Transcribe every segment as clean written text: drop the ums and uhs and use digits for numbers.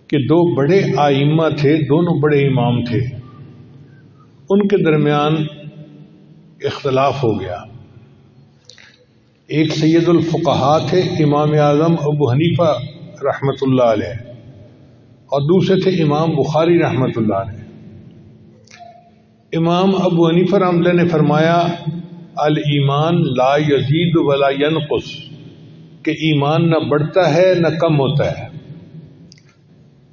کہ دو بڑے آئمہ تھے، دونوں بڑے امام تھے، ان کے درمیان اختلاف ہو گیا۔ ایک سید الفقہاء تھے امام اعظم ابو حنیفہ رحمۃ اللہ علیہ، اور دوسرے تھے امام بخاری رحمۃ اللہ علیہ۔ امام ابو حنیفہ رحمۃ اللہ نے فرمایا الایمان لا یزید ولا ینقص، کہ ایمان نہ بڑھتا ہے نہ کم ہوتا ہے،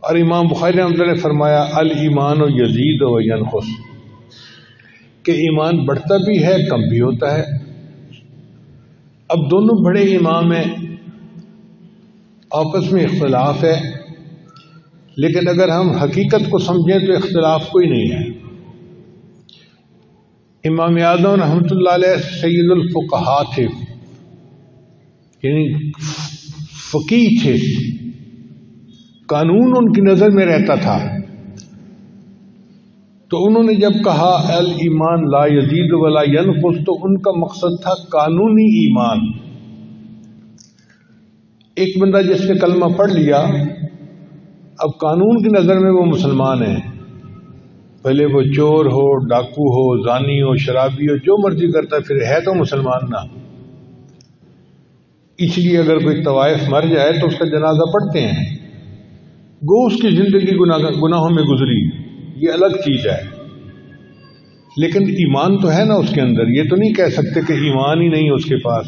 اور امام بخاری رحمۃ اللہ نے فرمایا الایمان یزید و ینقص، کہ ایمان بڑھتا بھی ہے کم بھی ہوتا ہے۔ اب دونوں بڑے امام ہیں، آپس میں اختلاف ہے، لیکن اگر ہم حقیقت کو سمجھیں تو اختلاف کوئی نہیں ہے۔ امام اعظم رحمۃ اللہ علیہ سید الفقہاء تھے، یعنی فقیہ تھے، قانون ان کی نظر میں رہتا تھا۔ تو انہوں نے جب کہا الایمان لا یزید ولا ینقص، تو ان کا مقصد تھا قانونی ایمان۔ ایک بندہ جس نے کلمہ پڑھ لیا، اب قانون کی نظر میں وہ مسلمان ہے، بھلے وہ چور ہو، ڈاکو ہو، زانی ہو، شرابی ہو، جو مرضی کرتا ہے، پھر ہے تو مسلمان نہ۔ اس لیے اگر کوئی طوائف مر جائے تو اس کا جنازہ پڑھتے ہیں، گو اس کی زندگی گناہوں میں گزری، یہ الگ چیز ہے، لیکن ایمان تو ہے نا اس کے اندر، یہ تو نہیں کہہ سکتے کہ ایمان ہی نہیں اس کے پاس۔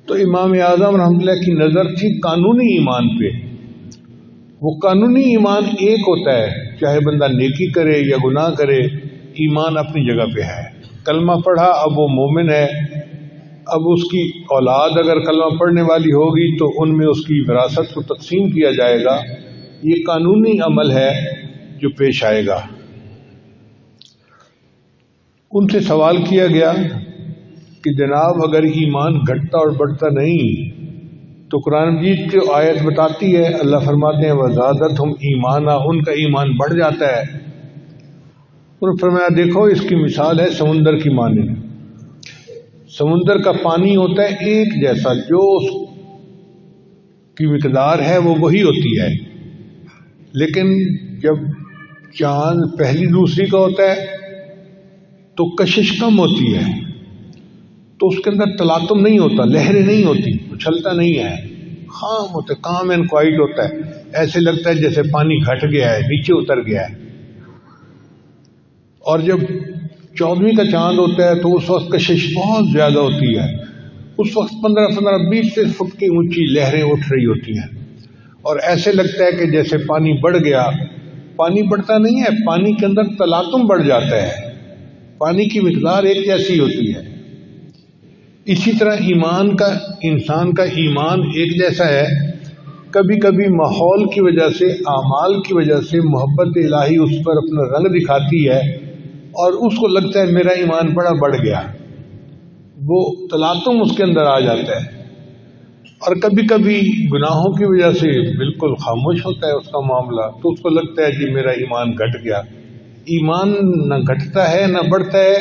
تو امام اعظم رحمۃ اللہ کی نظر تھی قانونی ایمان پہ۔ وہ قانونی ایمان ایک ہوتا ہے، چاہے بندہ نیکی کرے یا گناہ کرے، ایمان اپنی جگہ پہ ہے۔ کلمہ پڑھا، اب وہ مومن ہے، اب اس کی اولاد اگر کلمہ پڑھنے والی ہوگی تو ان میں اس کی وراثت کو تقسیم کیا جائے گا، یہ قانونی عمل ہے جو پیش آئے گا۔ ان سے سوال کیا گیا کہ جناب اگر ایمان گھٹتا اور بڑھتا نہیں تو قرآن مجید کی آیت بتاتی ہے، اللہ فرماتے ہیں وَزَادَتْهُمْ ایمانا، ان کا ایمان بڑھ جاتا ہے۔ انہوں نے فرمایا دیکھو اس کی مثال ہے سمندر کی مانند۔ سمندر کا پانی ہوتا ہے ایک جیسا، جو اس کی مقدار ہے وہ وہی ہوتی ہے، لیکن جب چاند پہلی دوسری کا ہوتا ہے تو کشش کم ہوتی ہے، تو اس کے اندر تلاطم نہیں ہوتا، لہریں نہیں ہوتی، اچھلتا نہیں ہے، خام ہوتا ہے، کام اینڈ کوائٹ ہوتا ہے، ایسے لگتا ہے جیسے پانی گھٹ گیا ہے، نیچے اتر گیا ہے۔ اور جب 14ویں کا چاند ہوتا ہے تو اس وقت کشش بہت زیادہ ہوتی ہے، اس وقت 15-20 فٹ کی اونچی لہریں اٹھ رہی ہوتی ہیں، اور ایسے لگتا ہے کہ جیسے پانی بڑھ گیا۔ پانی بڑھتا نہیں ہے، پانی کے اندر تلاطم بڑھ جاتا ہے، پانی کی مقدار ایک جیسی ہوتی ہے۔ اسی طرح ایمان کا، انسان کا ایمان ایک جیسا ہے، کبھی کبھی ماحول کی وجہ سے، اعمال کی وجہ سے محبت الہی اس پر اپنا رنگ دکھاتی ہے اور اس کو لگتا ہے میرا ایمان بڑا بڑھ گیا، وہ تلاطم اس کے اندر آ جاتا ہے۔ اور کبھی کبھی گناہوں کی وجہ سے بالکل خاموش ہوتا ہے اس کا معاملہ، تو اس کو لگتا ہے جی میرا ایمان گھٹ گیا۔ ایمان نہ گھٹتا ہے نہ بڑھتا ہے،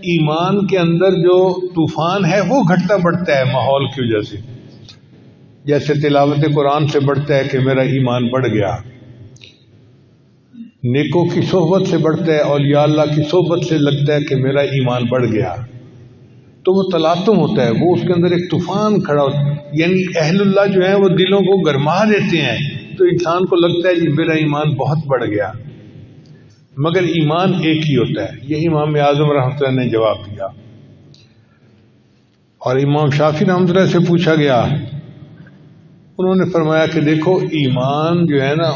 ایمان کے اندر جو طوفان ہے وہ گھٹتا بڑھتا ہے ماحول کی وجہ سے، جیسے تلاوت قرآن سے بڑھتا ہے کہ میرا ایمان بڑھ گیا، نیکوں کی صحبت سے بڑھتا ہے، اولیاء اللہ کی صحبت سے لگتا ہے کہ میرا ایمان بڑھ گیا، تو وہ تلاطم ہوتا ہے، وہ اس کے اندر ایک طوفان کھڑا ہوتا ہے۔ یعنی اہل اللہ جو ہیں وہ دلوں کو گرما دیتے ہیں، تو انسان کو لگتا ہے جی میرا ایمان بہت بڑھ گیا، مگر ایمان ایک ہی ہوتا ہے۔ یہ امام اعظم رحمۃ اللہ نے جواب دیا۔ اور امام شافعی رحمۃ اللہ سے پوچھا گیا، انہوں نے فرمایا کہ دیکھو ایمان جو ہے نا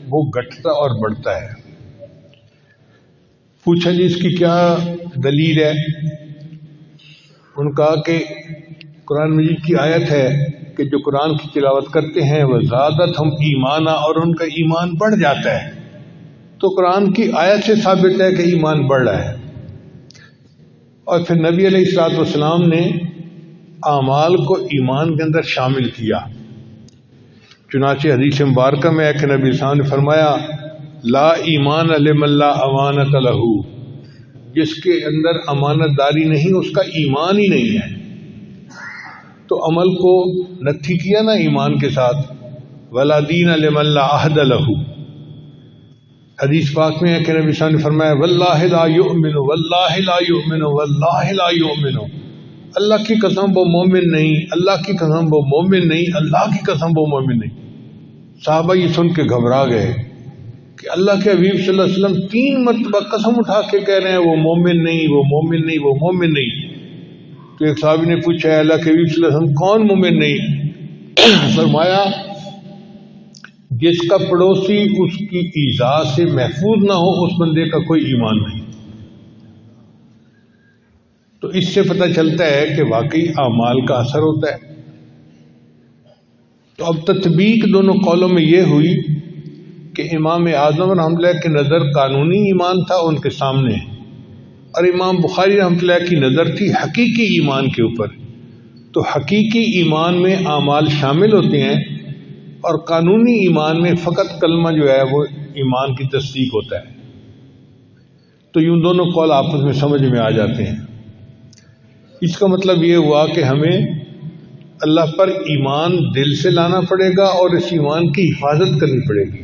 وہ گھٹتا اور بڑھتا ہے۔ پوچھا جی اس کی کیا دلیل ہے؟ ان کہا کہ قرآن مجید کی آیت ہے کہ جو قرآن کی تلاوت کرتے ہیں وہ زادتہم ایمانا، اور ان کا ایمان بڑھ جاتا ہے، تو قرآن کی آیت سے ثابت ہے کہ ایمان بڑھ رہا ہے۔ اور پھر نبی علیہ الصلوۃ والسلام نے اعمال کو ایمان کے اندر شامل کیا، چنانچہ حدیث مبارکہ میں ہے کہ نبی صلی اللہ علیہ وسلم نے فرمایا لا ایمان لمن لا امانۃ لہ، جس کے اندر امانت داری نہیں اس کا ایمان ہی نہیں ہے۔ تو عمل کو نتھی کیا نا ایمان کے ساتھ، ولا دین لمن لا عہد لہ. حدیث پاک میں ہے کہ نبی صلی اللہ علیہ وسلم نے فرمایا واللہ لا یؤمن واللہ لا یؤمن واللہ لا یؤمن. اللہ کی قسم وہ مومن نہیں، اللہ کی قسم وہ مومن نہیں، اللہ کی قسم وہ مومن نہیں. صحابہ یہ سن کے گھبرا گئے کہ اللہ کے حبیب صلی اللہ علیہ وسلم 3 مرتبہ قسم اٹھا کے کہہ رہے ہیں وہ مومن نہیں، وہ مومن نہیں، وہ مومن نہیں. تو ایک صحابی نے پوچھا ہے اللہ کے حبیب صلی اللہ علیہ وسلم کون مومن نہیں؟ فرمایا جس کا پڑوسی اس کی ایذا سے محفوظ نہ ہو اس بندے کا کوئی ایمان نہیں. تو اس سے پتہ چلتا ہے کہ واقعی اعمال کا اثر ہوتا ہے. تو اب تطبیق دونوں قولوں میں یہ ہوئی کہ امام اعظم رحمۃ اللہ کی نظر قانونی ایمان تھا ان کے سامنے، اور امام بخاری رحمۃ اللہ کی نظر تھی حقیقی ایمان کے اوپر. تو حقیقی ایمان میں اعمال شامل ہوتے ہیں اور قانونی ایمان میں فقط کلمہ جو ہے وہ ایمان کی تصدیق ہوتا ہے. تو یوں دونوں قول آپس میں سمجھ میں آ جاتے ہیں. اس کا مطلب یہ ہوا کہ ہمیں اللہ پر ایمان دل سے لانا پڑے گا اور اس ایمان کی حفاظت کرنی پڑے گی.